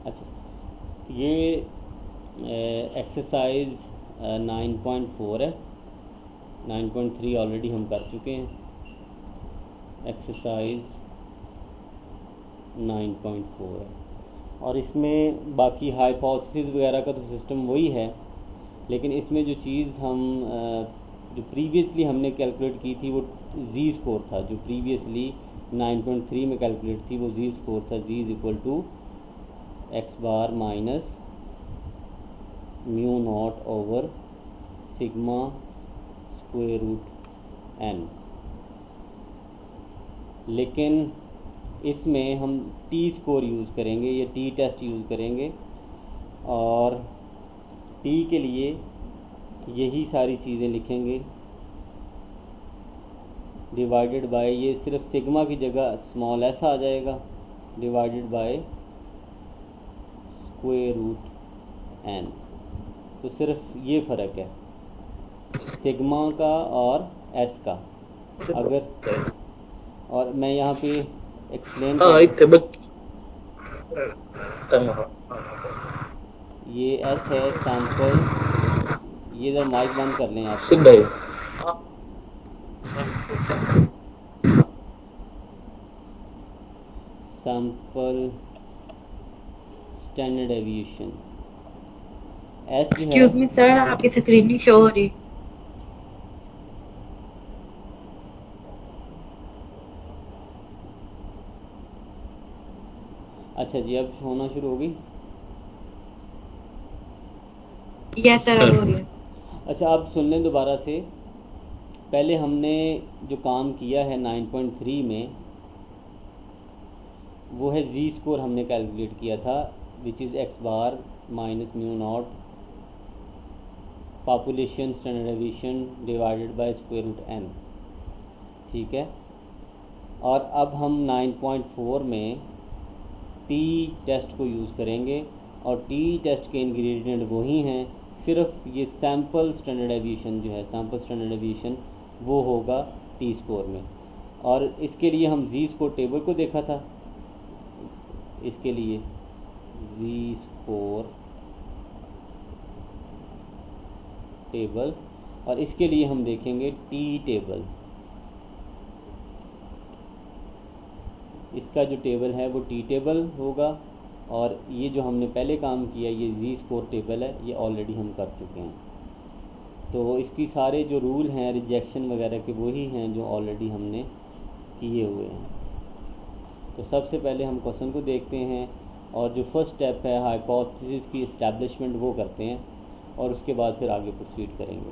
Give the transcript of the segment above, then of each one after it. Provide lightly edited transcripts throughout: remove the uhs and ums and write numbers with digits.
अच्छा, ये एक्सरसाइज 9.4 है। 9.3 ऑलरेडी हम कर चुके हैं। एक्सरसाइज 9.4 है और इसमें बाकी हाइपोथेसिस वगैरह का तो सिस्टम वही है, लेकिन इसमें जो चीज़ हम जो प्रीवियसली हमने कैलकुलेट की थी वो जी स्कोर था। जो प्रीवियसली 9.3 में कैलकुलेट थी वो जी स्कोर था। G is equal to X bar minus mu not over sigma square root N. लेकिन इसमें हम टी स्कोर यूज़ करेंगे या टी टेस्ट यूज़ करेंगे, और टी के लिए यही सारी चीज़ें लिखेंगे डिवाइडेड बाय, ये सिर्फ सिग्मा की जगह स्मॉल एस आ जाएगा, divided by square root N. तो सिर्फ ये फ़र्क है सिग्मा का और एस का। अगर और मैं यहाँ पे एक्सप्लेन ये एस है सैंपल। ये जरा माइक बंद कर लें आप। Sample standard deviation. Excuse me sir, आपकी स्क्रीन नहीं शो हो रही। अच्छा जी, अब होना शुरू होगी। यस सर, अब हो रही है। अच्छा, अब सुन लें दोबारा से। पहले हमने जो काम किया है 9.3 में, वो है जी स्कोर हमने कैलकुलेट किया था, which is X bar minus mu not population standard deviation divided by square root N. ठीक है। और अब हम 9.4 में टी टेस्ट को यूज़ करेंगे, और टी टेस्ट के इंग्रेडिएंट वही हैं, सिर्फ ये सैंपल स्टैंडर्ड डेविएशन जो है, सैंपल स्टैंडर्ड डेविएशन वो होगा टी स्कोर में। और इसके लिए हम जी स्कोर टेबल को देखा था। इसके लिए जी स्कोर टेबल, और इसके लिए हम देखेंगे टी टेबल। इसका जो टेबल है वो टी टेबल होगा, और ये जो हमने पहले काम किया ये जी स्कोर टेबल है, ये ऑलरेडी हम कर चुके हैं। तो इसकी सारे जो रूल हैं रिजेक्शन वगैरह के वही हैं जो ऑलरेडी हमने किए हुए हैं। तो सबसे पहले हम क्वेश्चन को देखते हैं, और जो फर्स्ट स्टेप है हाइपोथेसिस की इस्टेब्लिशमेंट वो करते हैं, और उसके बाद फिर आगे प्रोसीड करेंगे।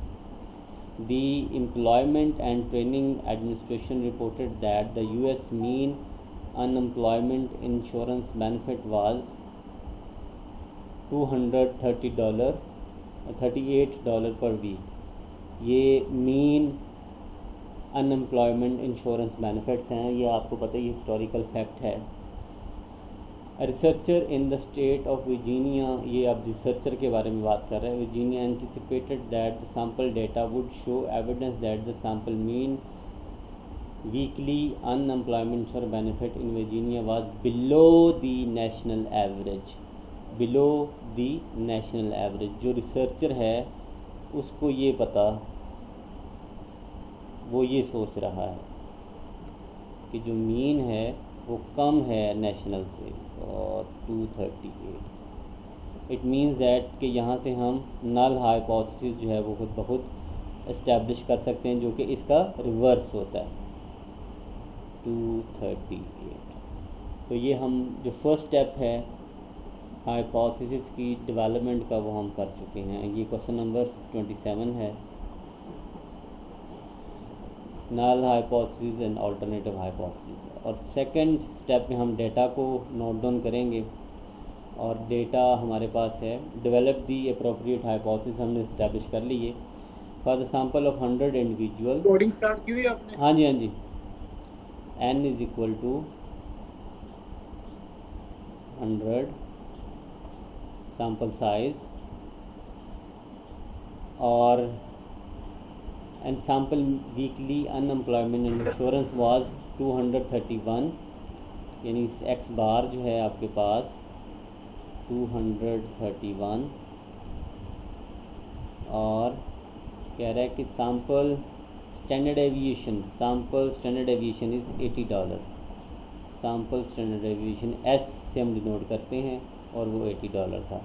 The employment and training administration reported that the US mean unemployment insurance benefit was $38 per week। ये मीन अनएम्प्लॉयमेंट इंश्योरेंस बेनिफिट्स हैं, ये आपको पता ही हिस्टोरिकल फैक्ट है। Researcher in the state of Virginia, ये अब रिसर्चर के बारे में बात कर रहे हैं। Virginia anticipated that the sample data would show evidence that the sample mean weekly unemployment insurance benefit in Virginia was below the national average। below the national average। जो रिसर्चर है उसको ये पता, वो ये सोच रहा है कि जो मीन है वो कम है नेशनल से, और 238। इट मीन्स दैट कि यहाँ से हम नल हाइपोथेसिस जो है वो खुद बहुत इस्टेब्लिश कर सकते हैं, जो कि इसका रिवर्स होता है, 238। तो ये हम जो फर्स्ट स्टेप है हाइपोथेसिस की डेवलपमेंट का वो हम कर चुके हैं। ये क्वेश्चन नंबर 27 है, null hypothesis and alternative hypothesis. और सेकंड स्टेप में हम डेटा को नोट डाउन करेंगे, और डेटा हमारे पास है डेवलप दी अप्रोप्रिएट हाइपोथेसिस हमने इस्टेब्लिश कर ली है for the sample of 100 individual. Coding start की हुई आपने? हाँ जी, हाँ जी। n is equal to 100 sample size, और and sample weekly unemployment insurance was 231, यानी एक्स बार जो है आपके पास 231 और कह रहा है कि sample standard aviation is $80। Sample standard aviation S से हम डिनोट करते हैं और वो $80 था।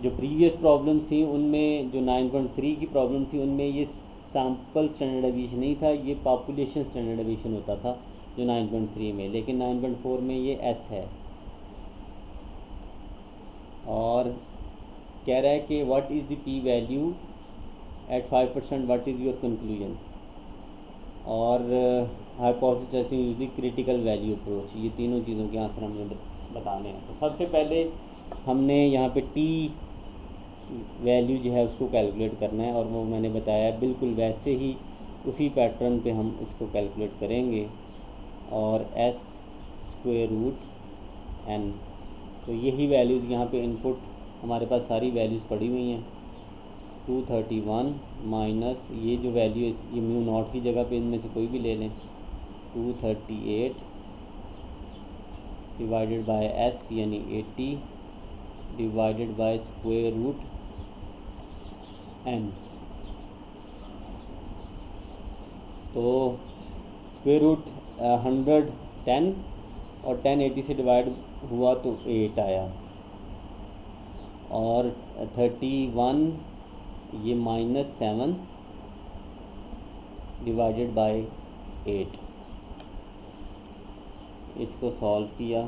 जो प्रीवियस प्रॉब्लम थी उनमें, जो 9.3 की प्रॉब्लम थी उनमें ये सैम्पल स्टैंडर्ड एविएशन नहीं था, ये पॉपुलेशन स्टैंडर्ड एविएशन होता था जो 9.3 में, लेकिन 9.4 में ये एस है। और कह रहा है कि what is the P value at 5%, what is your conclusion, और hypothesis use the critical value approach. ये तीनों चीज़ों के आंसर हमने बताने हैं। तो सबसे पहले हमने यहाँ पे टी वैल्यू जो है उसको कैलकुलेट करना है, और वो मैंने बताया बिल्कुल वैसे ही उसी पैटर्न पे हम इसको कैलकुलेट करेंगे। और एस स्क्वायर रूट एन, तो यही वैल्यूज़ यहाँ पे इनपुट हमारे पास सारी वैल्यूज़ पड़ी हुई हैं। 231 माइनस ये जो वैल्यू है, ये म्यू नॉट की जगह पे इनमें से कोई भी ले लें, 238 डिवाइडेड बाय एस यानी 80 divided by square root N. तो स्क्वायर रूट 110 और 10 80 से डिवाइड हुआ तो 8 आया, और 31 ये -7 डिवाइडेड बाय 8। इसको सॉल्व किया,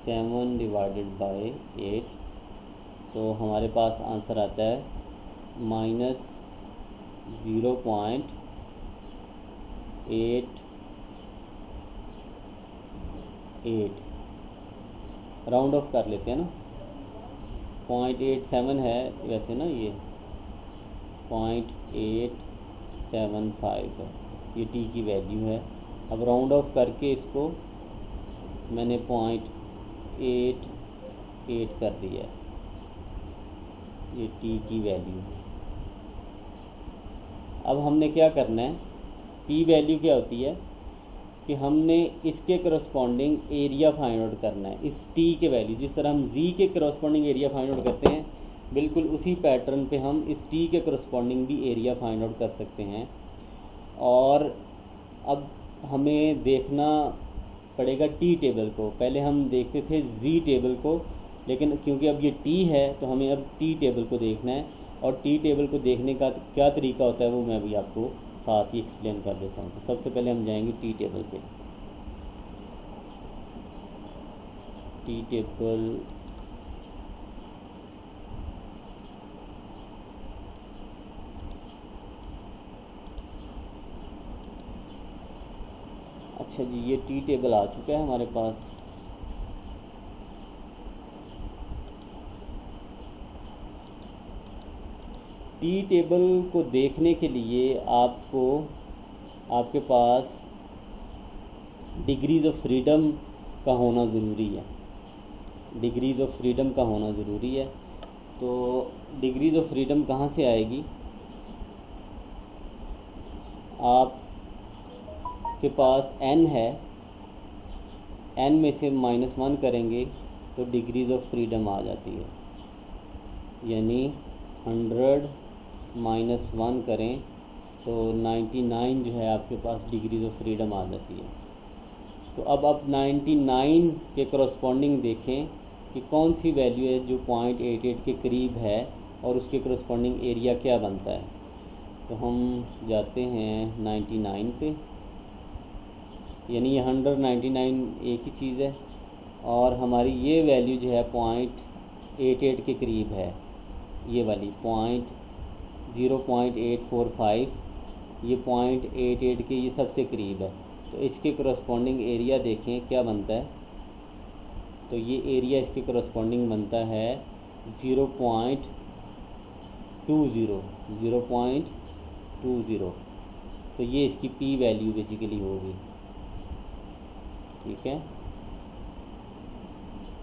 सेवन डिवाइडेड बाय 8, तो हमारे पास आंसर आता है -0.88। राउंड ऑफ कर लेते हैं ना, 0.87 है वैसे ना, ये 0.875 है, ये टी की वैल्यू है। अब राउंड ऑफ करके इसको मैंने 0.88 कर दिया है, ये टी की वैल्यू। अब हमने क्या करना है, पी वैल्यू क्या होती है कि हमने इसके करस्पॉन्डिंग एरिया फाइंड आउट करना है, इस टी के वैल्यू। जिस तरह हम जी के करस्पॉन्डिंग एरिया फाइंड आउट करते हैं, बिल्कुल उसी पैटर्न पे हम इस टी के करस्पॉन्डिंग भी एरिया फाइंड आउट कर सकते हैं। और अब हमें देखना पड़ेगा टी टेबल को। पहले हम देखते थे जी टेबल को, लेकिन क्योंकि अब ये टी है तो हमें अब टी टेबल को देखना है। और टी टेबल को देखने का क्या तरीका होता है वो मैं भी आपको साथ ही एक्सप्लेन कर देता हूँ। तो सबसे पहले हम जाएंगे टी टेबल पे। टी टेबल अच्छा जी, ये टी टेबल आ चुका है हमारे पास। टी टेबल को देखने के लिए आपको, आपके पास डिग्रीज ऑफ फ्रीडम का होना ज़रूरी है। डिग्रीज ऑफ फ्रीडम का होना ज़रूरी है। तो डिग्रीज ऑफ फ्रीडम कहाँ से आएगी? आपके पास n है, n में से -1 करेंगे तो डिग्रीज ऑफ फ्रीडम आ जाती है, यानी 100 -1 करें तो 99 जो है आपके पास डिग्रीज ऑफ फ्रीडम आ जाती है। तो अब आप 99 के करस्पॉन्डिंग देखें कि कौन सी वैल्यू है जो 0.88 के करीब है और उसके करस्पॉन्डिंग एरिया क्या बनता है। तो हम जाते हैं 99 पे, यानी ये 199 एक ही चीज़ है, और हमारी ये वैल्यू जो है 0.88 के करीब है, ये वाली 0.845, ये 0.88 के ये सबसे करीब है। तो इसके करस्पॉन्डिंग एरिया देखें क्या बनता है। तो ये एरिया इसके करस्पॉन्डिंग बनता है 0.20। तो ये इसकी पी वैल्यू बेसिकली होगी, ठीक है।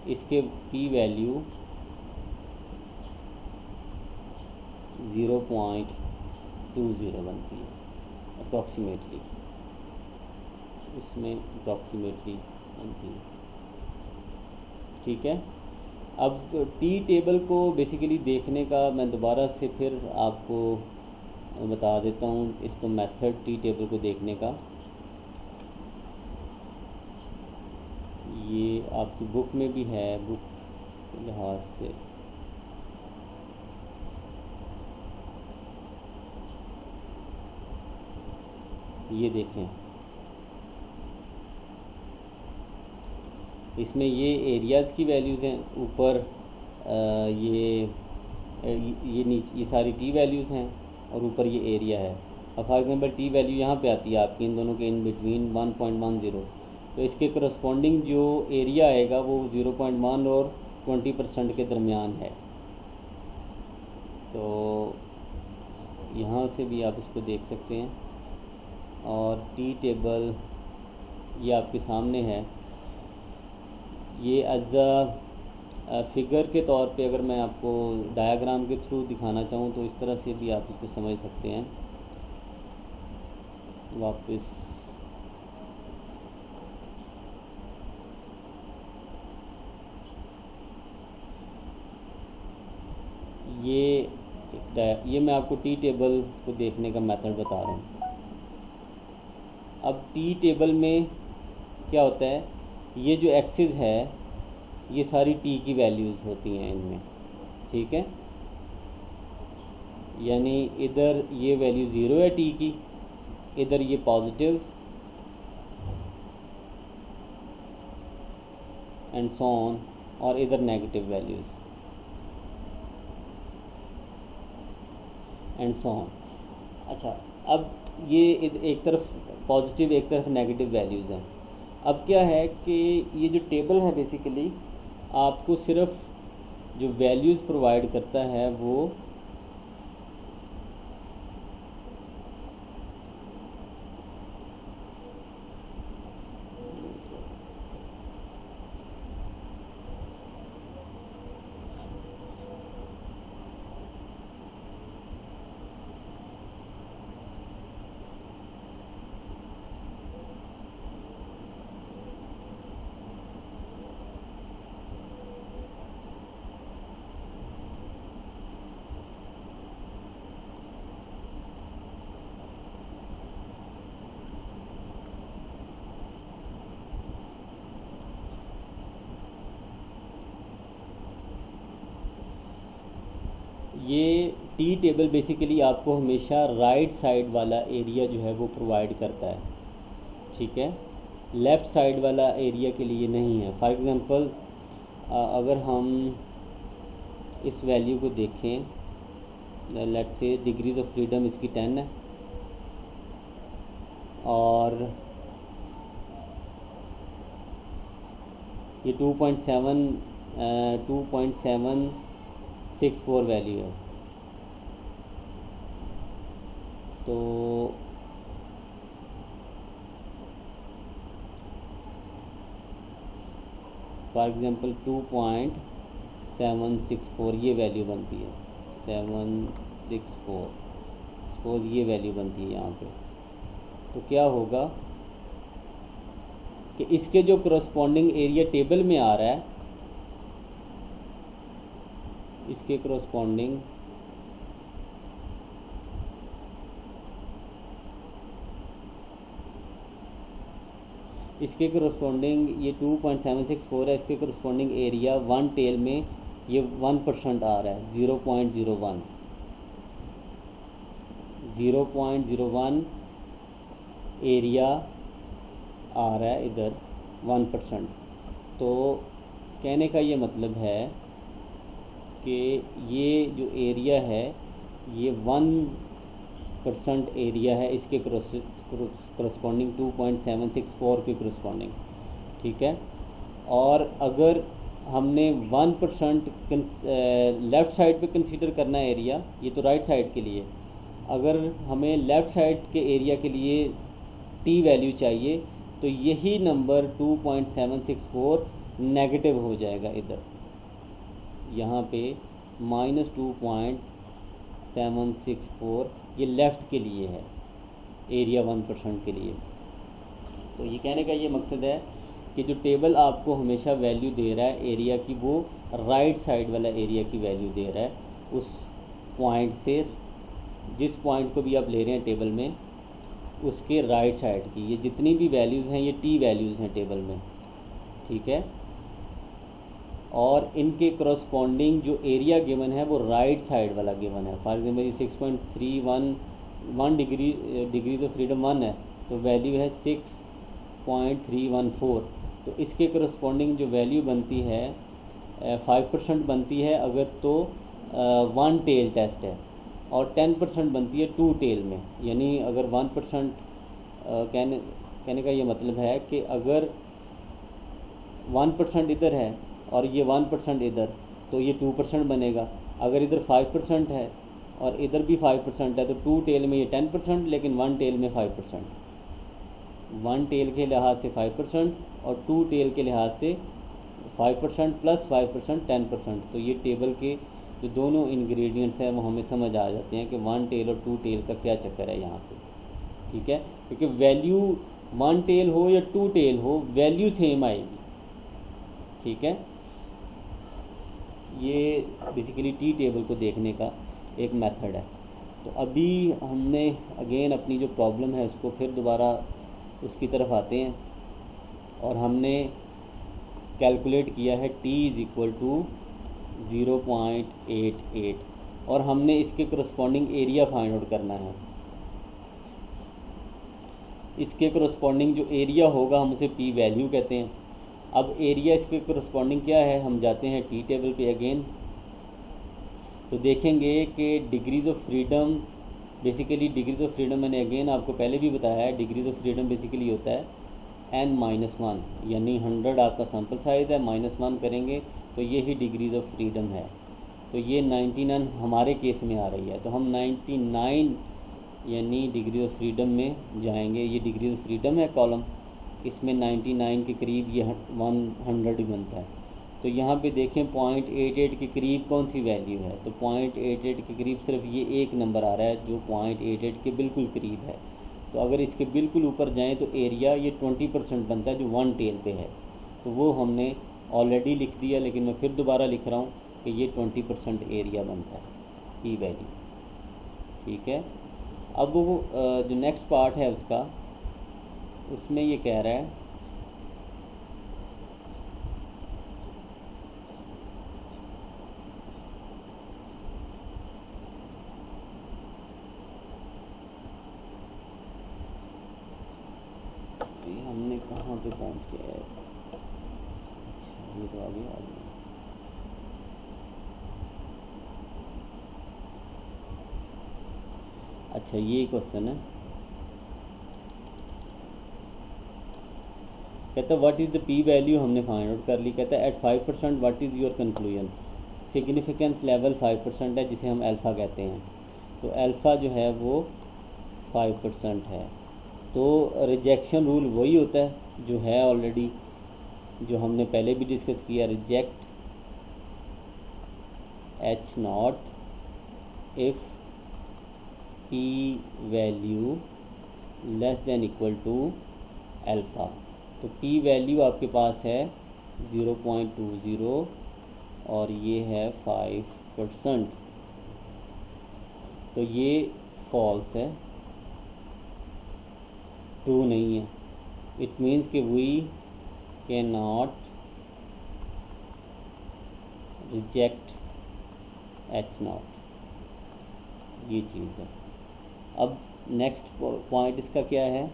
इसके पी वैल्यू 0.20 बनती है अप्रॉक्सीमेटली। इसमें अप्रॉक्सीमेटली बनती है। ठीक है, अब टी टेबल को बेसिकली देखने का मैं दोबारा से फिर आपको बता देता हूँ इसको मेथड टी टेबल को देखने का। ये आपकी बुक में भी है, बुक के लिहाज से ये देखें, इसमें ये एरियाज़ की वैल्यूज़ हैं ऊपर, ये सारी टी वैल्यूज़ हैं और ऊपर ये एरिया है। अब फॉर एग्जांपल टी वैल्यू यहाँ पे आती है आपकी इन दोनों के इन बिटवीन 1.10, तो इसके करस्पॉन्डिंग जो एरिया आएगा वो 0.1 और 20% के दरमियान है। तो यहाँ से भी आप इसको देख सकते हैं और टी टेबल ये आपके सामने है। ये एज अ फिगर के तौर पे अगर मैं आपको डायग्राम के थ्रू दिखाना चाहूँ तो इस तरह से भी आप इसको समझ सकते हैं। वापस ये मैं आपको टी टेबल को देखने का मेथड बता रहा हूँ। अब टी टेबल में क्या होता है, ये जो एक्सिस है ये सारी टी की वैल्यूज़ होती हैं इनमें। ठीक है, यानी इधर ये वैल्यू 0 है टी की, इधर ये पॉजिटिव एंड सो ऑन, और इधर negative values and so on. अच्छा, अब ये एक तरफ पॉजिटिव एक तरफ नेगेटिव वैल्यूज़ हैं। अब क्या है कि ये जो टेबल है बेसिकली आपको सिर्फ जो वैल्यूज़ प्रोवाइड करता है वो ये टी टेबल बेसिकली आपको हमेशा राइट साइड वाला एरिया जो है वो प्रोवाइड करता है। ठीक है, लेफ़्ट साइड वाला एरिया के लिए नहीं है। फॉर एग्ज़ाम्पल अगर हम इस वैल्यू को देखें, let's say degrees of freedom इसकी 10 है और ये 2.764 वैल्यू है। तो फॉर एग्ज़ाम्पल 2.764 ये वैल्यू बनती है, 764 सपोज ये वैल्यू बनती है यहाँ पे। तो क्या होगा कि इसके जो करस्पॉन्डिंग एरिया टेबल में आ रहा है, इसके करस्पॉन्डिंग ये 2.764 है, इसके करस्पॉन्डिंग एरिया वन टेल में ये 1% आ रहा है, 0.01 एरिया आ रहा है इधर 1%। तो कहने का ये मतलब है कि ये जो एरिया है ये 1% एरिया है इसके करस्पॉन्डिंग 2.764 के करस्पॉन्डिंग। ठीक है, और अगर हमने 1% लेफ़्ट साइड पे कंसीडर करना है एरिया, ये तो राइट साइड के लिए, अगर हमें लेफ़्ट साइड के एरिया के लिए टी वैल्यू चाहिए तो यही नंबर 2.764 नेगेटिव हो जाएगा इधर, यहाँ पे -2.764 ये लेफ़्ट के लिए है, एरिया 1% के लिए। तो ये कहने का ये मकसद है कि जो टेबल आपको हमेशा वैल्यू दे रहा है एरिया की, वो राइट साइड वाला एरिया की वैल्यू दे रहा है उस पॉइंट से, जिस पॉइंट को भी आप ले रहे हैं टेबल में उसके राइट साइड की। ये जितनी भी वैल्यूज़ हैं ये टी वैल्यूज़ हैं टेबल में, ठीक है। और इनके करस्पॉन्डिंग जो एरिया गिवन है वो राइट साइड वाला गिवन है। फॉर एग्जाम्पल ये 6.31 डिग्रीज ऑफ फ्रीडम 1 है, तो वैल्यू है 6.314। तो इसके करस्पॉन्डिंग जो वैल्यू बनती है 5% बनती है अगर तो 1 टेल टेस्ट है, और 10% बनती है 2 टेल में। यानी अगर 1% कहने का ये मतलब है कि अगर 1% इधर है और ये 1% इधर, तो ये 2% बनेगा। अगर इधर 5% है और इधर भी 5% है, तो 2 टेल में ये 10%, लेकिन 1 टेल में 5%। 1 टेल के लिहाज से 5% और 2 टेल के लिहाज से 5% प्लस 5% 10%। तो ये टेबल के जो दोनों इंग्रेडिएंट्स हैं वो हमें समझ आ जाते हैं कि 1 टेल और 2 टेल का क्या चक्कर है यहाँ पे, ठीक है। क्योंकि वैल्यू 1 टेल हो या 2 टेल हो, वैल्यू सेम आएगी, ठीक है। ये बेसिकली टी टेबल को देखने का एक मेथड है। तो अभी हमने अगेन अपनी जो प्रॉब्लम है उसको फिर दोबारा उसकी तरफ आते हैं, और हमने कैलकुलेट किया है t इज़ इक्वल टू 0.88, और हमने इसके करस्पॉन्डिंग एरिया फाइंड आउट करना है। इसके करस्पॉन्डिंग जो एरिया होगा हम उसे p वैल्यू कहते हैं। अब एरिया इसके करस्पॉन्डिंग क्या है, हम जाते हैं टी टेबल पे अगेन, तो देखेंगे कि degrees of freedom, basically degrees of freedom मैंने अगेन आपको पहले भी बताया है, डिग्रीज ऑफ फ्रीडम बेसिकली होता है n-1, यानी 100 आपका सैम्पल साइज़ है, -1 करेंगे तो ये ही डिग्रीज ऑफ फ्रीडम है। तो ये 99 हमारे केस में आ रही है, तो हम 99 यानी डिग्री ऑफ फ्रीडम में जाएंगे। ये डिग्री ऑफ फ्रीडम है कॉलम, इसमें 99 के करीब ये 100 ही बनता है। तो यहाँ पे देखें 0.88 के करीब कौन सी वैल्यू है, तो 0.88 के करीब सिर्फ ये एक नंबर आ रहा है जो 0.88 के बिल्कुल करीब है। तो अगर इसके बिल्कुल ऊपर जाएं तो एरिया ये 20% बनता है जो 1 टेल पे है। तो वो हमने ऑलरेडी लिख दिया, लेकिन मैं फिर दोबारा लिख रहा हूँ कि ये 20% एरिया बनता है ई वैल्यू, ठीक है। अब वो जो नेक्स्ट पार्ट है उसका, उसमें ये कह रहा है हमने कहाँ पे पहुँच गया है। अच्छा ये तो आ गया। अच्छा ये क्वेश्चन है, कहता है what is the P value, हमने फाइंड आउट कर ली। कहता है at 5% what is your conclusion. Significance level 5% है जिसे हम अल्फ़ा कहते हैं। तो अल्फ़ा जो है वो 5% है। तो रिजेक्शन रूल वही होता है जो है ऑलरेडी, जो हमने पहले भी डिस्कस किया, reject H0 if P value less than equal to alpha. तो P वैल्यू आपके पास है 0.20 और ये है 5%, तो ये फॉल्स है, ट्रू नहीं है। इट मीन्स कि we can not reject H0, ये चीज़ है। अब नेक्स्ट पॉइंट इसका क्या है,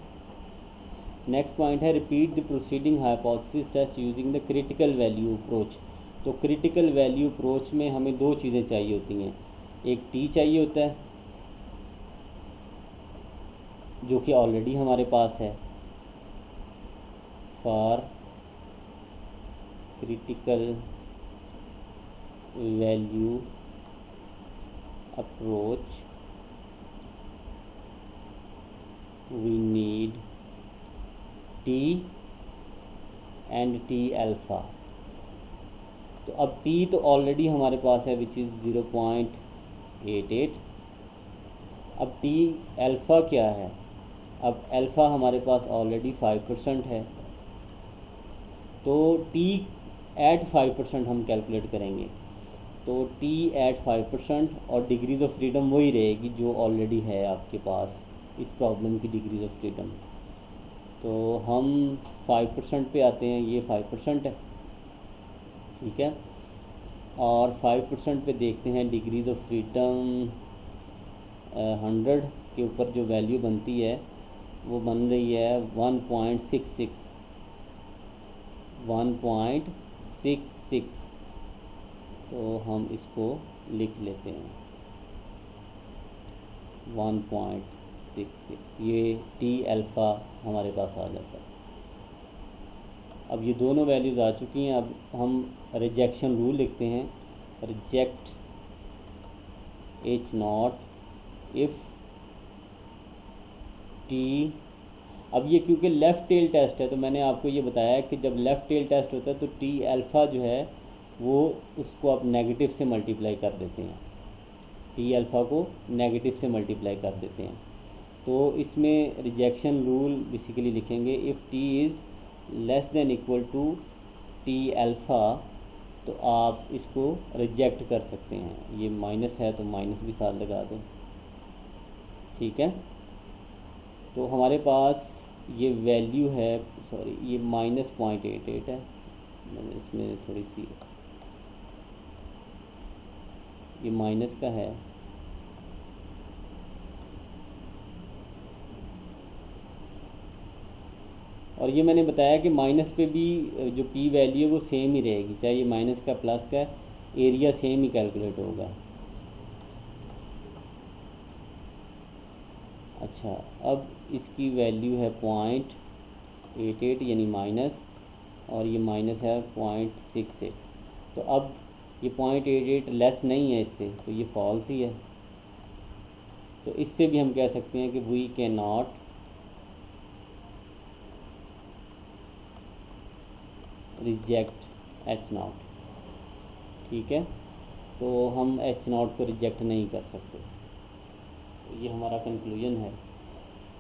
नेक्स्ट पॉइंट है repeat the proceeding hypothesis test using the critical value approach. तो क्रिटिकल वैल्यू अप्रोच में हमें दो चीज़ें चाहिए होती हैं, एक टी चाहिए होता है जो कि ऑलरेडी हमारे पास है for critical value approach we need T and T alpha. तो अब टी तो ऑलरेडी हमारे पास है विच इज़ 0.88। अब टी अल्फ़ा क्या है, अब अल्फ़ा हमारे पास ऑलरेडी 5% है, तो t एट 5% हम कैलकुलेट करेंगे। तो t एट 5% और डिग्रीज ऑफ फ्रीडम वही रहेगी जो ऑलरेडी है आपके पास इस प्रॉब्लम की डिग्रीज ऑफ फ्रीडम। तो हम 5% पे आते हैं, ये 5% है, ठीक है। और 5% पे देखते हैं डिग्रीज ऑफ फ्रीडम 100 के ऊपर जो वैल्यू बनती है वो बन रही है 1.66। तो हम इसको लिख लेते हैं 1.66, ये टी अल्फ़ा हमारे पास आ जाता है। अब ये दोनों वैल्यूज़ आ चुकी हैं। अब हम रिजेक्शन रूल लिखते हैं, रिजेक्ट H0 इफ़ टी। अब ये क्योंकि लेफ़्ट टेल टेस्ट है तो मैंने आपको ये बताया कि जब लेफ़्ट टेल टेस्ट होता है तो टी अल्फ़ा जो है वो उसको आप नेगेटिव से मल्टीप्लाई कर देते हैं, टी अल्फ़ा को नेगेटिव से मल्टीप्लाई कर देते हैं। तो इसमें रिजेक्शन रूल बेसिकली लिखेंगे if T is less than equal to T alpha, तो आप इसको रिजेक्ट कर सकते हैं। ये माइनस है तो माइनस भी साथ लगा दें, ठीक है। तो हमारे पास ये वैल्यू है, सॉरी ये -0.88 है, मैंने इसमें थोड़ी सी ये माइनस का है। और ये मैंने बताया कि माइनस पे भी जो पी वैल्यू है वो सेम ही रहेगी, चाहे ये माइनस का प्लस का एरिया सेम ही कैलकुलेट होगा। अच्छा, अब इसकी वैल्यू है 0.88 यानी माइनस, और ये माइनस है 0.66। तो अब ये 0.88 लेस नहीं है इससे, तो ये फॉल्स ही है। तो इससे भी हम कह सकते हैं कि we can not reject H0, ठीक है। तो हम H0 को रिजेक्ट नहीं कर सकते। तो ये हमारा कंक्लूजन है।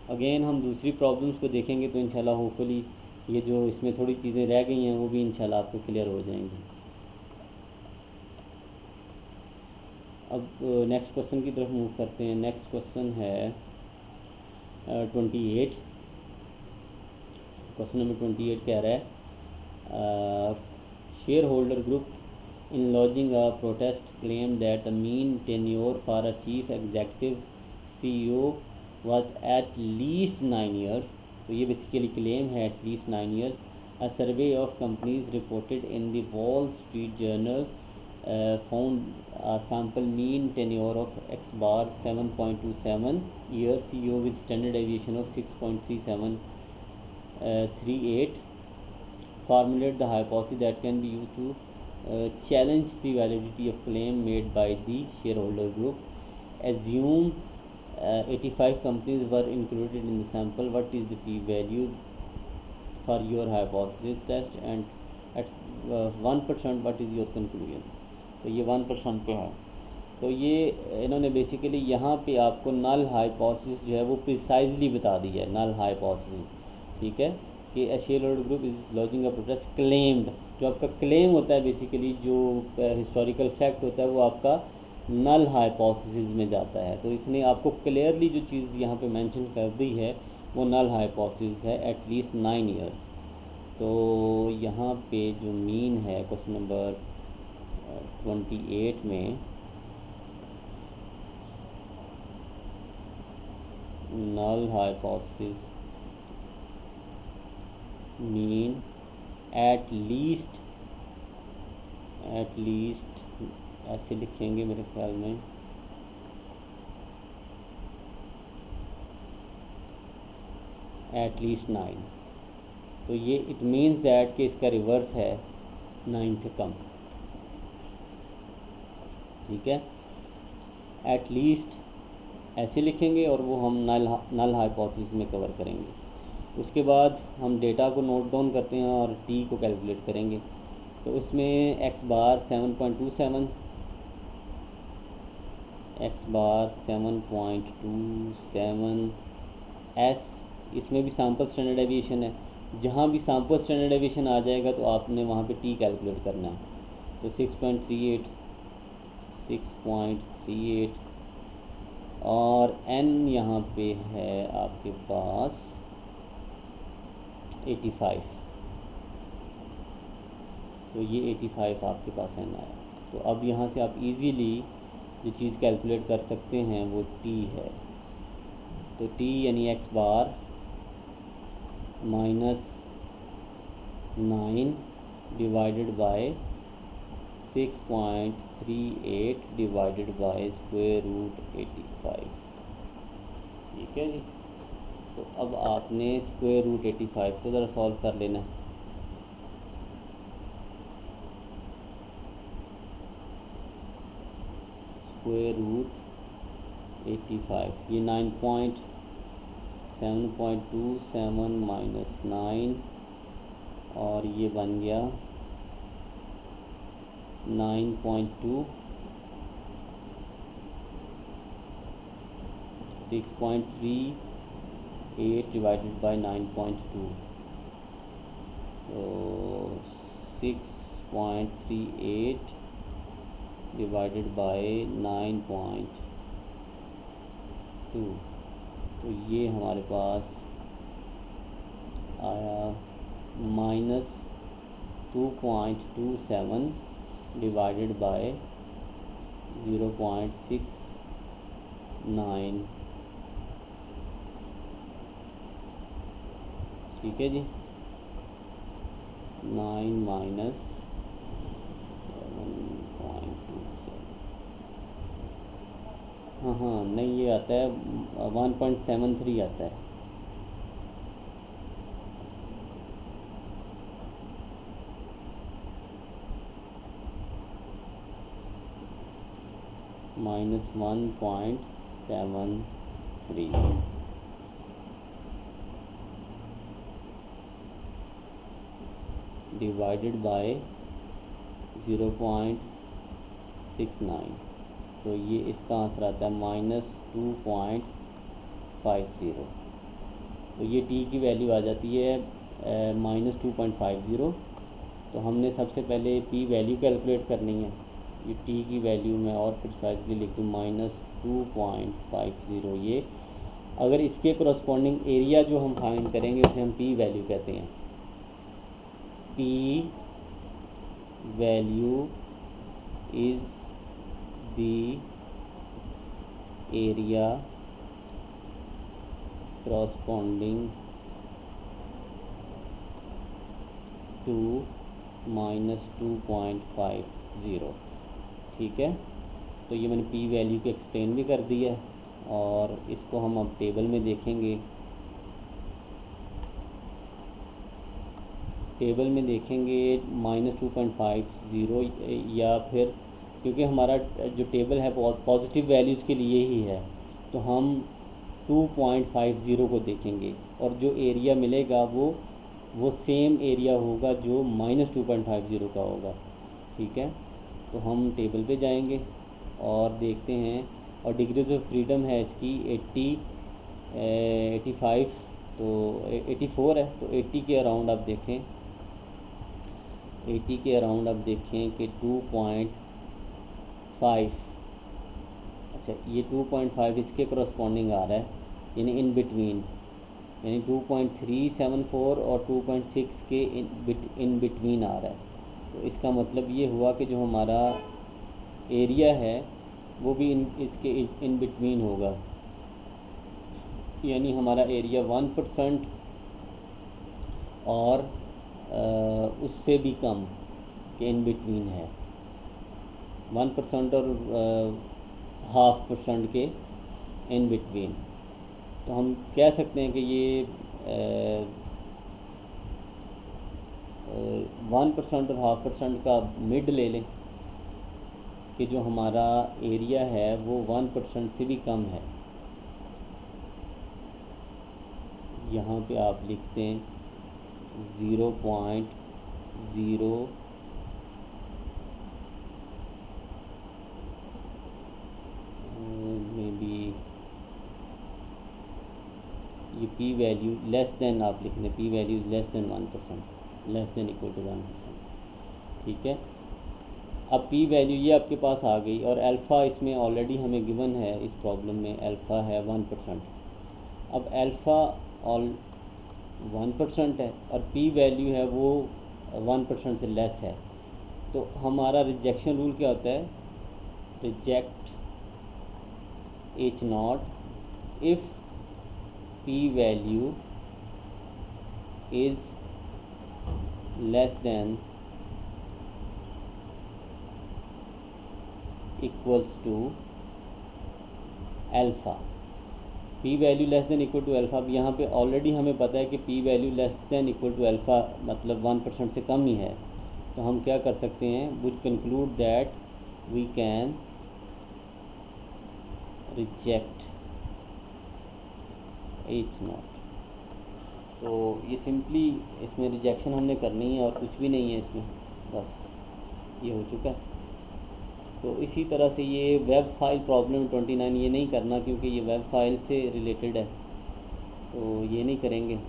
अगेन हम दूसरी प्रॉब्लम्स को देखेंगे तो इंशाल्लाह होपफुली ये जो इसमें थोड़ी चीज़ें रह गई हैं वो भी इंशाल्लाह आपको क्लियर हो जाएंगी। अब नेक्स्ट क्वेश्चन की तरफ मूव करते हैं। नेक्स्ट क्वेश्चन है 28। क्वेश्चन नंबर 28 कह रहा है share holder group in lodging a protest claimed that the mean tenure for a chief executive CEO was at least 9 years. तो ये बेसिकली क्लेम है at least 9 years. A survey of companies reported in the Wall Street Journal found a sample mean tenure of X bar 7.27 years, CEO with standard deviation of 6.3738 formulate the hypothesis that can be used to challenge the validity of claim made by the shareholder group. Assume 85 companies were included in the sample. What is the p-value for your hypothesis test, and at 1% what is your conclusion? तो ये 1% पे है। तो ये इन्होंने basically यहाँ पे आपको नल हाइपोथेसिस जो है वो प्रिसाइजली बता दी है, नल हाइपोथेसिस, ठीक है, कि a share holder group is lodging a protest claimed. जो आपका क्लेम होता है बेसिकली जो हिस्टोरिकल फैक्ट होता है वो आपका नल हाइपोथेसिस में जाता है। तो इसने आपको क्लियरली जो चीज़ यहाँ पे मेंशन कर दी है वो नल हाइपोथेसिस है एटलीस्ट 9 इयर्स। तो यहाँ पे जो मीन है क्वेश्चन नंबर 28 में null hypothesis mean at least ऐसे लिखेंगे मेरे ख्याल में, एट लीस्ट 9। तो ये इट मीन्स दैट कि इसका रिवर्स है 9 से कम, ठीक है। एट लीस्ट ऐसे लिखेंगे और वो हम नल हाइपोथेसिस में कवर करेंगे। उसके बाद हम डेटा को नोट डाउन करते हैं और टी को कैलकुलेट करेंगे। तो उसमें एक्स बार 7.27, एक्स बार 7.27 एस इसमें भी सैम्पल स्टैंडर्ड डेविएशन है, जहाँ भी सैम्पल स्टैंडर्ड डेविएशन आ जाएगा तो आपने वहाँ पे टी कैलकुलेट करना है। तो 6.38 और n यहाँ पे है आपके पास 85, तो ये 85 आपके पास n आया। तो अब यहाँ से आप इजीली जो चीज़ कैलकुलेट कर सकते हैं वो t है। तो t यानी x bar -9 divided by 6.38 divided by square root 85। ठीक है जी। तो अब आपने स्क्वायर रूट 85 को ज़रा सॉल्व कर लेना है। स्क्वायर रूट 85 ये 9.727 माइनस 9 और ये बन गया 9.2 6.38 divided by 9.2, so 6.38 divided by 9.2, तो ये हमारे पास आया -2.27 डिवाइडेड बाय 0.69। ठीक है जी। 9 माइनस 7.27, हाँ नहीं, ये आता है 1.73 आता है। -1.73 डिवाइडेड बाय 0.69, तो ये इसका आंसर आता है -2.50। तो ये टी की वैल्यू आ जाती है -2.50। तो हमने सबसे पहले पी वैल्यू कैलकुलेट करनी है। ये टी की वैल्यू में और प्रिसाइजली लिख दूँ -2.50। ये अगर इसके करस्पॉन्डिंग एरिया जो हम फाइंड करेंगे उसे हम पी वैल्यू कहते हैं। P value is the area corresponding to -2.50। ठीक है। तो ये मैंने पी वैल्यू को एक्सप्लेन भी कर दिया है और इसको हम अब टेबल में देखेंगे। टेबल में देखेंगे -2.50 या फिर क्योंकि हमारा जो टेबल है पॉजिटिव वैल्यूज़ के लिए ही है, तो हम 2.50 को देखेंगे और जो एरिया मिलेगा वो सेम एरिया होगा जो -2.50 का होगा। ठीक है। तो हम टेबल पे जाएंगे और देखते हैं, और डिग्रीज ऑफ फ्रीडम है इसकी 85 तो 84 है। तो 80 के अराउंड आप देखें, 80 के अराउंड आप देखें कि 2.5, अच्छा ये 2.5 इसके करस्पॉन्डिंग आ रहा है, यानी इन बिटवीन, यानी 2.374 और 2.6 के इन बिटवीन आ रहा है। तो इसका मतलब ये हुआ कि जो हमारा एरिया है वो भी इसके इन बिटवीन होगा, यानी हमारा एरिया 1% और उससे भी कम के इन बिटवीन है। 1% और 0.5% के इन बिटवीन। तो हम कह सकते हैं कि ये 1% और 0.5% का मिड ले लें कि जो हमारा एरिया है वो 1% से भी कम है। यहाँ पे आप लिखते हैं 0.0 मे बी ये पी वैल्यू लेस देन आप लिख दें, p value is less than 1%, less than equal to 1%। ठीक है, अब पी वैल्यू ये आपके पास आ गई और अल्फ़ा इसमें ऑलरेडी हमें गिवन है, इस प्रॉब्लम में अल्फ़ा है 1%। अब अल्फ़ा ऑल 1% है और पी वैल्यू है वो 1% से लेस है, तो हमारा रिजेक्शन रूल क्या होता है, reject H not if P value is less than equals to alpha. P value less than equal to alpha. अब यहाँ पे ऑलरेडी हमें पता है कि P value less than equal to alpha मतलब 1% से कम ही है, तो हम क्या कर सकते हैं, would conclude that we can reject H not. तो ये सिंपली इसमें रिजेक्शन हमने करनी है और कुछ भी नहीं है इसमें, बस ये हो चुका है। तो इसी तरह से ये वेब फाइल प्रॉब्लम 29 ये नहीं करना क्योंकि ये वेब फाइल से रिलेटेड है, तो ये नहीं करेंगे।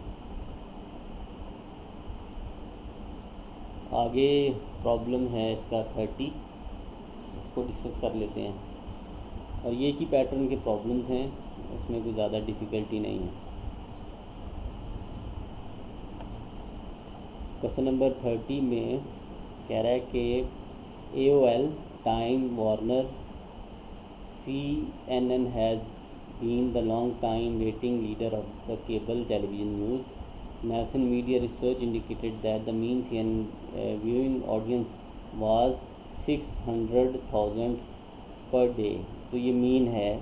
आगे प्रॉब्लम है इसका 30, इसको डिस्कस कर लेते हैं। और ये की पैटर्न के प्रॉब्लम्स हैं, इसमें कोई ज़्यादा डिफ़िकल्टी नहीं है। क्वेश्चन नंबर 30 में कह रहा है कि AOL Time Warner CNN has been the long time waiting leader of the cable television news. Nielsen Media research indicated that the mean CNN viewing audience was 600,000 per day. तो ये mean है।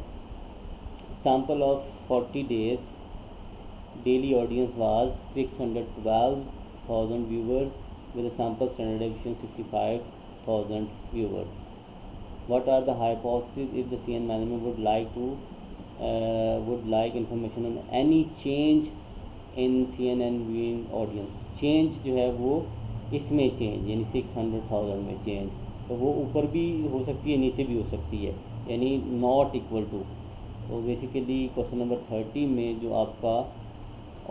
Sample of 40 days daily audience was 612,000 viewers with a sample standard deviation 65,000 viewers. What are the hypotheses if the CNN management would like information on any change in CNN viewing audience? Change जो है वो इसमें change यानी 600,000 में change, तो वो ऊपर भी हो सकती है नीचे भी हो सकती है, यानी नॉट इक्वल टू। तो बेसिकली क्वेश्चन नंबर 30 में जो आपका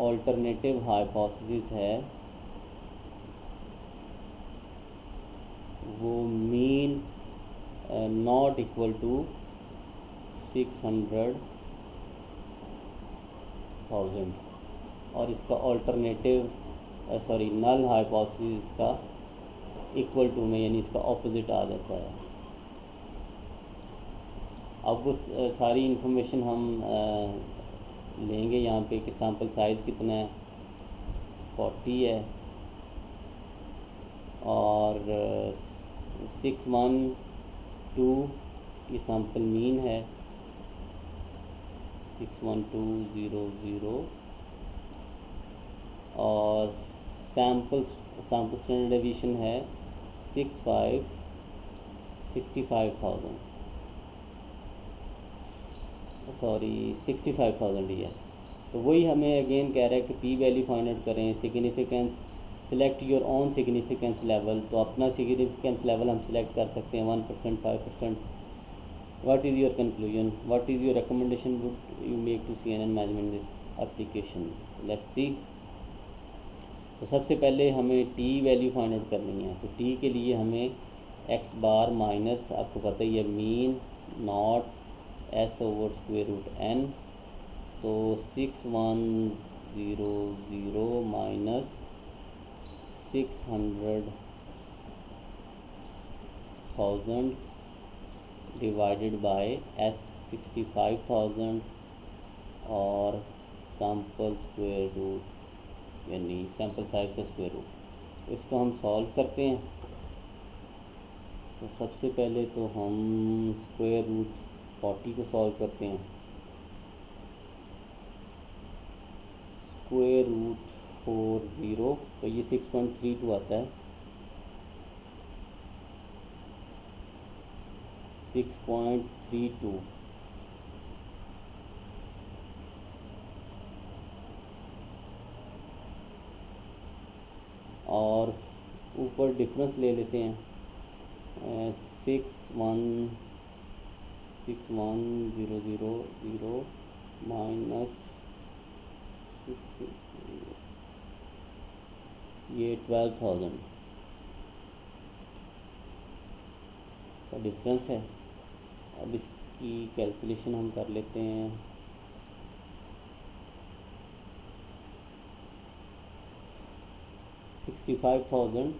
ऑल्टरनेटिव हाइपोथेसिस है वो मीन नॉट इक्वल टू 600,000 और इसका ऑल्टरनेटिव नल हाइपोथेसिस का इक्वल टू में यानी इसका ऑपोजिट आ जाता है। अब वो सारी इन्फॉर्मेशन हम लेंगे यहाँ पे कि सैम्पल साइज़ कितना है, 40 है और 612 की सैम्पल मीन है 61200 और सैम्पल स्टैंडर्ड डेविएशन है 65,000 ही है। तो वही हमें अगेन कह रहा है कि पी वैल्यू फाइंड आउट करें, significance select your own significance level. तो अपना सिग्निफिकेंस लेवल हम सिलेक्ट कर सकते हैं 1%, 5%। What is your conclusion, what is your recommendation would you make to CNN management this application. Let's see. तो सबसे पहले हमें टी वैल्यू फाइंड आउट करनी है। तो टी के लिए हमें एक्स बार माइनस, आपको पता ही है, मीन नॉट S/√n। तो 6100 माइनस 600,000 डिवाइडेड बाय S 65,000 और सैम्पल स्क्वायर रूट यानी सैम्पल साइज़ का स्क्वायर रूट। इसको हम सॉल्व करते हैं। तो सबसे पहले तो हम स्क्वायर रूट 40 को सॉल्व करते हैं। स्क्वायर रूट 40 तो ये 6.32 आता है, 6.32 और ऊपर डिफरेंस ले लेते हैं 6100 माइनस ये 12,000 का डिफरेंस है। अब इसकी कैलकुलेशन हम कर लेते हैं। $65,000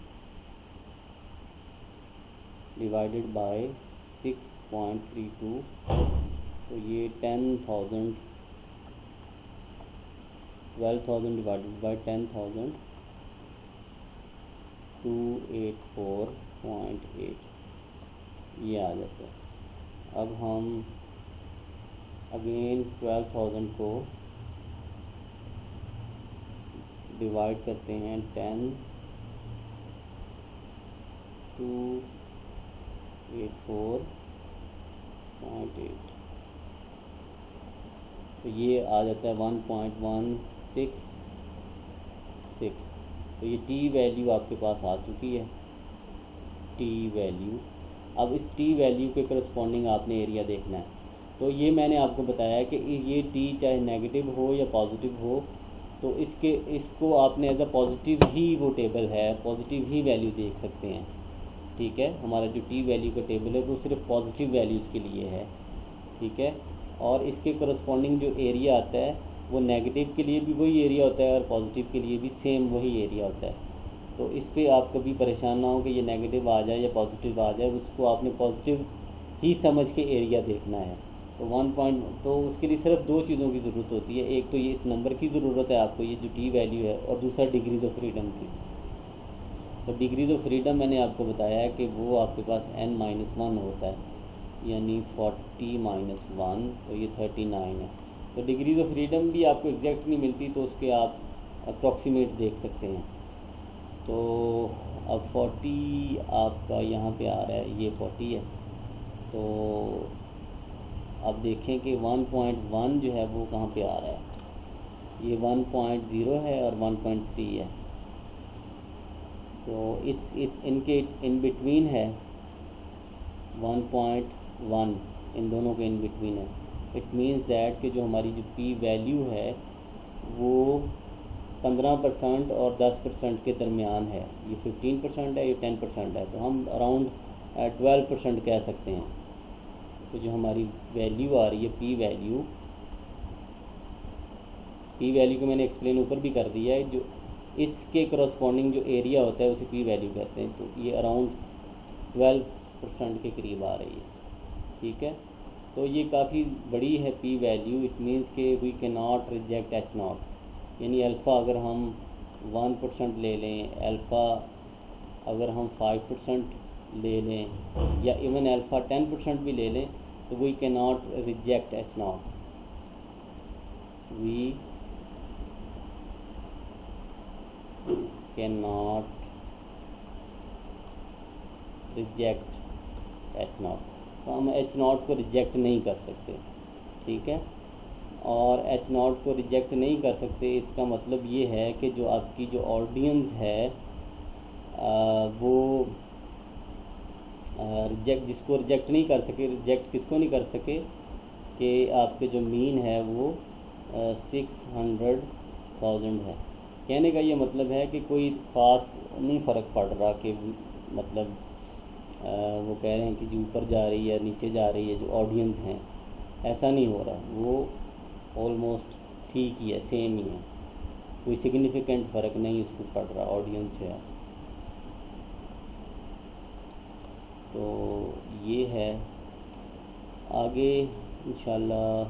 डिवाइडेड बाय 6.32, तो ये 10,000, 12,000 डिवाइडेड बाय 10,000, 284.8 ये आ जाता है। अब हम अगेन 12,000 को डिवाइड करते हैं 10, 284.8, तो ये आ जाता है 1.166। तो ये टी वैल्यू आपके पास आ चुकी है, टी वैल्यू। अब इस टी वैल्यू के करस्पॉन्डिंग आपने एरिया देखना है। तो ये मैंने आपको बताया कि ये टी चाहे नेगेटिव हो या पॉजिटिव हो, तो इसको आपने एज अ पॉजिटिव ही, वो टेबल है पॉजिटिव ही वैल्यू देख सकते हैं। ठीक है, हमारा जो टी वैल्यू का टेबल है वो सिर्फ पॉजिटिव वैल्यूज़ के लिए है। ठीक है, और इसके करस्पॉन्डिंग जो एरिया आता है वो नेगेटिव के लिए भी वही एरिया होता है और पॉजिटिव के लिए भी सेम वही एरिया होता है। तो इस पर आप कभी परेशान ना हो कि ये नेगेटिव आ जाए या पॉजिटिव आ जाए, उसको आपने पॉजिटिव ही समझ के एरिया देखना है। तो तो उसके लिए सिर्फ दो चीज़ों की ज़रूरत होती है। एक तो ये इस नंबर की ज़रूरत है आपको, ये जो टी वैल्यू है, और दूसरा डिग्रीज़ ऑफ फ्रीडम की। तो डिग्रीज़ ऑफ फ्रीडम मैंने आपको बताया है कि वो आपके पास n-1 होता है, यानी 40 - 1, तो ये 39 है। तो डिग्रीज़ ऑफ फ्रीडम भी आपको एग्जैक्ट नहीं मिलती, तो उसके आप अप्रॉक्सीमेट देख सकते हैं। तो अब 40 आपका यहाँ पे आ रहा है, ये 40 है। तो अब देखें कि 1.1 जो है वो कहाँ पे आ रहा है, ये 1.0 है और 1.3 है। तो इनके इन बिटवीन है 1.1, इन दोनों के इन बिटवीन है। इट मीन्स दैट कि जो हमारी जो पी वैल्यू है वो 15% और 10% के दरमियान है। ये 15% है, ये 10% है, तो हम अराउंड 12% कह सकते हैं। तो जो हमारी वैल्यू आ रही है पी वैल्यू को मैंने एक्सप्लेन ऊपर भी कर दिया है। जो इसके करस्पॉन्डिंग जो एरिया होता है उसे पी वैल्यू कहते हैं। तो ये अराउंड 12% के करीब आ रही है। ठीक है, तो ये काफ़ी बड़ी है पी वैल्यू। इट मीन्स के we can not reject H0, यानी अल्फ़ा अगर हम 1% ले लें, अल्फ़ा अगर हम 5% ले लें, या इवन अल्फ़ा 10% भी ले लें, तो we can not reject H0। We can not reject H0, तो हम H0 को रिजेक्ट नहीं कर सकते। ठीक है, और H0 को रिजेक्ट नहीं कर सकते, इसका मतलब ये है कि जो आपकी जो ऑडियंस है वो जिसको रिजेक्ट नहीं कर सके, रिजेक्ट किसको नहीं कर सके कि आपके जो मीन है वो 600,000 है। कहने का ये मतलब है कि कोई ख़ास नहीं फ़र्क पड़ रहा कि मतलब वो कह रहे हैं कि जो ऊपर जा रही है नीचे जा रही है, जो ऑडियंस हैं, ऐसा नहीं हो रहा। वो ऑलमोस्ट ठीक ही है, सेम ही है, कोई सिग्निफिकेंट फ़र्क नहीं उसको पड़ रहा ऑडियंस जो है। तो ये है, आगे इंशाल्लाह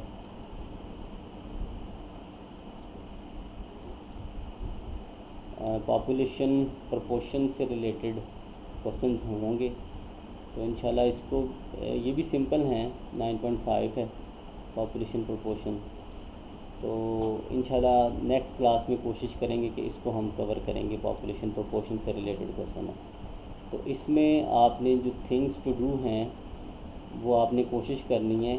पॉपुलेशन प्रोपोर्शन से रिलेटेड क्वेश्चंस होंगे। तो इंशाल्लाह इसको ये भी सिंपल हैं, 9.5 है पॉपुलेशन प्रोपोर्शन। तो इंशाल्लाह नेक्स्ट क्लास में कोशिश करेंगे कि इसको हम कवर करेंगे, पॉपुलेशन प्रोपोर्शन से रिलेटेड क्वेश्चन है। तो इसमें आपने जो थिंग्स टू डू हैं वो आपने कोशिश करनी है,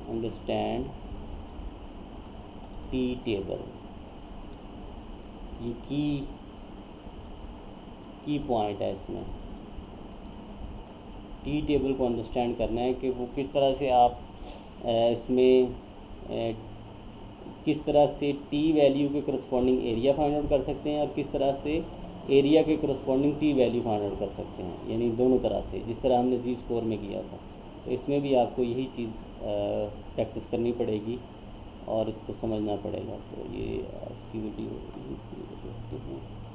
अंडरस्टैंड टी टेबल। ये की पॉइंट है इसमें। टी टेबल को अंडरस्टैंड करना है कि वो किस तरह से आप इसमें किस तरह से टी वैल्यू के करस्पॉन्डिंग एरिया फाइंड आउट कर सकते हैं और किस तरह से एरिया के corresponding T value find out कर सकते हैं, यानी दोनों तरह से, जिस तरह हमने जी स्कोर में किया था। तो इसमें भी आपको यही चीज़ प्रैक्टिस करनी पड़ेगी और इसको समझना पड़ेगा। तो ये आज की वीडियो देखते हैं।